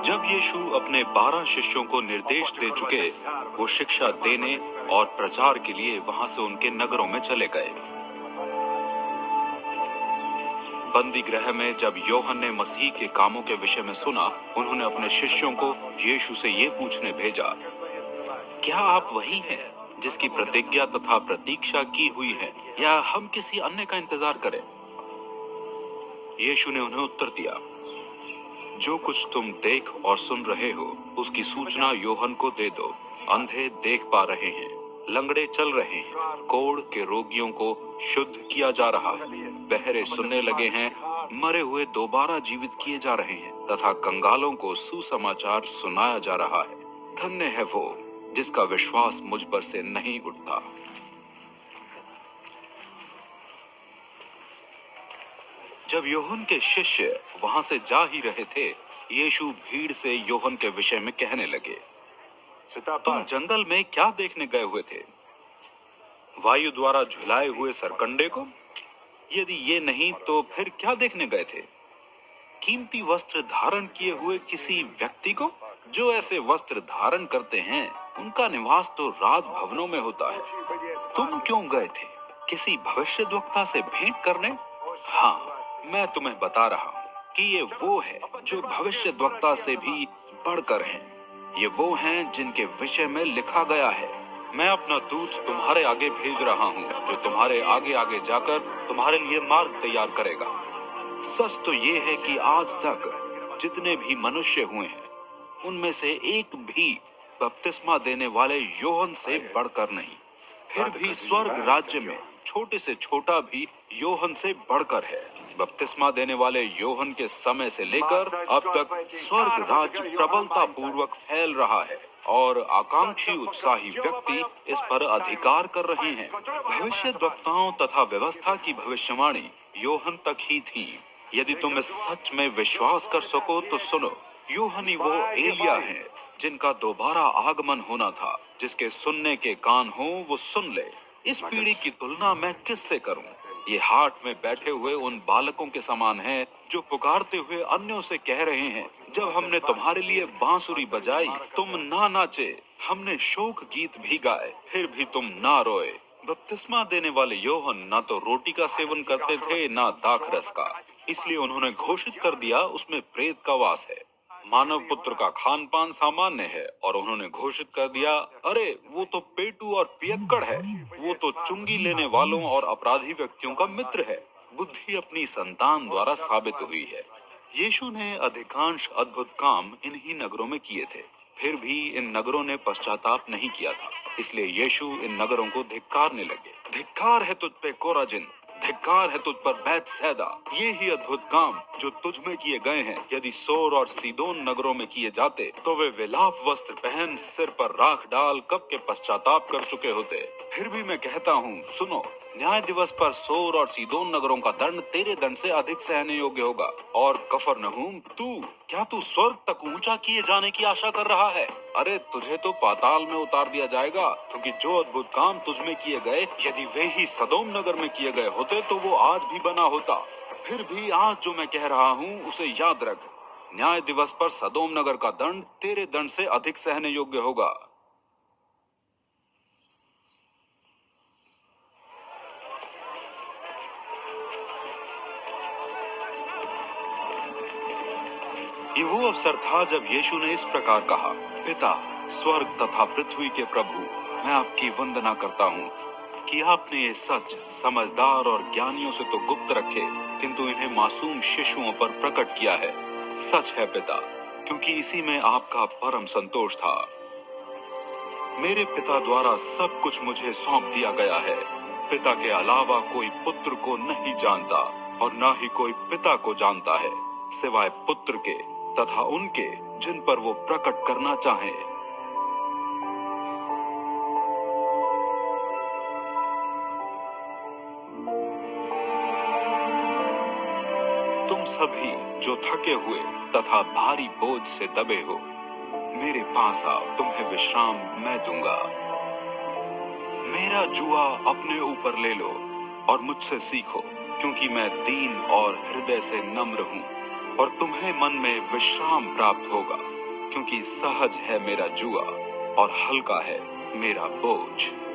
जब यीशु अपने 12 शिष्यों को निर्देश दे चुके, वो शिक्षा देने और प्रचार के लिए वहां से उनके नगरों में चले गए। बंदी गृह में जब यूहन्ना ने मसीह के कामों के विषय में सुना, उन्होंने अपने शिष्यों को यीशु से ये पूछने भेजा, क्या आप वही हैं जिसकी प्रतिज्ञा तथा प्रतीक्षा की हुई है, या हम किसी अन्य का इंतजार करें? यीशु ने उन्हें उत्तर दिया, जो कुछ तुम देख और सुन रहे हो, उसकी सूचना यूहन्ना को दे दो। अंधे देख पा रहे हैं, लंगड़े चल रहे हैं, कोढ़ के रोगियों को शुद्ध किया जा रहा है, बहरे सुनने लगे हैं, मरे हुए दोबारा जीवित किए जा रहे हैं, तथा कंगालों को सुसमाचार सुनाया जा रहा है। धन्य है वो जिसका विश्वास मुझ पर से नहीं उठता। जब यूहन्ना के शिष्य वहां से जा ही रहे थे, यीशु भीड़ से यूहन्ना के विषय में कहने लगे, तुम जंगल में क्या देखने गए हुए थे? वायु द्वारा झुलाए हुए सरकंडे को? यदि ये नहीं तो फिर क्या देखने गए थे? कीमती वस्त्र धारण किए हुए किसी व्यक्ति को? जो ऐसे वस्त्र धारण करते हैं, उनका निवास तो राजभवनों में होता है। तुम क्यों गए थे? किसी भविष्यद्वक्ता से भेंट करने? हाँ, मैं तुम्हें बता रहा हूँ कि ये वो है जो भविष्यद्वक्ता से भी बढ़कर हैं। ये वो हैं जिनके विषय में लिखा गया है, मैं अपना दूत तुम्हारे आगे भेज रहा हूँ, जो तुम्हारे आगे आगे जाकर तुम्हारे लिए मार्ग तैयार करेगा। सच तो ये है कि आज तक जितने भी मनुष्य हुए हैं, उनमें से एक भी बपतिस्मा देने वाले यूहन्ना से बढ़कर नहीं। फिर भी स्वर्ग राज्य में छोटे से छोटा भी यूहन्ना से बढ़कर है। बपतिस्मा देने वाले यूहन्ना के समय से लेकर अब तक स्वर्ग राज्य प्रबलता पूर्वक फैल रहा है और आकांक्षी उत्साही व्यक्ति इस पर अधिकार कर रहे हैं। भविष्यद्वक्ताओं तथा व्यवस्था की भविष्यवाणी यूहन्ना तक ही थी। यदि तुम इस सच में विश्वास कर सको तो सुनो, यूहन्ना वो एलिया है जिनका दोबारा आगमन होना था। जिसके सुनने के कान हो वो सुन ले। इस पीढ़ी की तुलना मैं किससे करूं? ये हाट में बैठे हुए उन बालकों के समान हैं जो पुकारते हुए अन्यों से कह रहे हैं, जब हमने तुम्हारे लिए बांसुरी बजाई तुम ना नाचे, हमने शोक गीत भी गाए फिर भी तुम ना रोए। बपतिस्मा देने वाले यूहन्ना ना तो रोटी का सेवन करते थे ना दाखरस का, इसलिए उन्होंने घोषित कर दिया उसमें प्रेत का वास है। मानव पुत्र का खान पान सामान्य है, और उन्होंने घोषित कर दिया, अरे वो तो पेटू और पियक्कड़ है, वो तो चुंगी लेने वालों और अपराधी व्यक्तियों का मित्र है। बुद्धि अपनी संतान द्वारा साबित हुई है। यीशु ने अधिकांश अद्भुत काम इन्हीं नगरों में किए थे, फिर भी इन नगरों ने पश्चाताप नहीं किया था। इसलिए यीशु इन नगरों को धिक्कारने लगे। धिक्कार है तुझ पे कोराजिन, धिक्कार है तुझ पर बैतसैदा। ये ही अद्भुत काम जो तुझ में किए गए हैं, यदि सोर और सीदोन नगरों में किए जाते तो वे विलाप वस्त्र पहन सिर पर राख डाल कब के पश्चाताप कर चुके होते। फिर भी मैं कहता हूँ, सुनो, न्याय दिवस पर सोर और सीदोन नगरों का दंड तेरे दंड से अधिक सहने योग्य होगा। और कफरनहूम, क्या तू स्वर्ग तक ऊंचा किए जाने की आशा कर रहा है? अरे तुझे तो पाताल में उतार दिया जाएगा, क्योंकि जो अद्भुत काम तुझ में किए गए, यदि वे ही सदोम नगर में किए गए होते तो वो आज भी बना होता। फिर भी आज जो मैं कह रहा हूँ उसे याद रख, न्याय दिवस पर सदोम नगर का दंड तेरे दंड से अधिक सहने योग्य होगा। ये वो अवसर था जब यीशु ने इस प्रकार कहा, पिता, स्वर्ग तथा पृथ्वी के प्रभु, मैं आपकी वंदना करता हूँ कि आपने ये सच समझदार और ज्ञानियों से तो गुप्त रखे, किंतु इन्हें मासूम शिशुओं पर प्रकट किया है। सच है पिता, क्योंकि इसी में आपका परम संतोष था। मेरे पिता द्वारा सब कुछ मुझे सौंप दिया गया है। पिता के अलावा कोई पुत्र को नहीं जानता, और न ही कोई पिता को जानता है, सिवाय पुत्र के तथा उनके जिन पर वो प्रकट करना चाहे। तुम सभी जो थके हुए तथा भारी बोझ से दबे हो, मेरे पास आओ, तुम्हें विश्राम मैं दूंगा। मेरा जुआ अपने ऊपर ले लो और मुझसे सीखो, क्योंकि मैं दीन और हृदय से नम्र हूँ, और तुम्हें मन में विश्राम प्राप्त होगा। क्योंकि सहज है मेरा जुआ और हल्का है मेरा बोझ।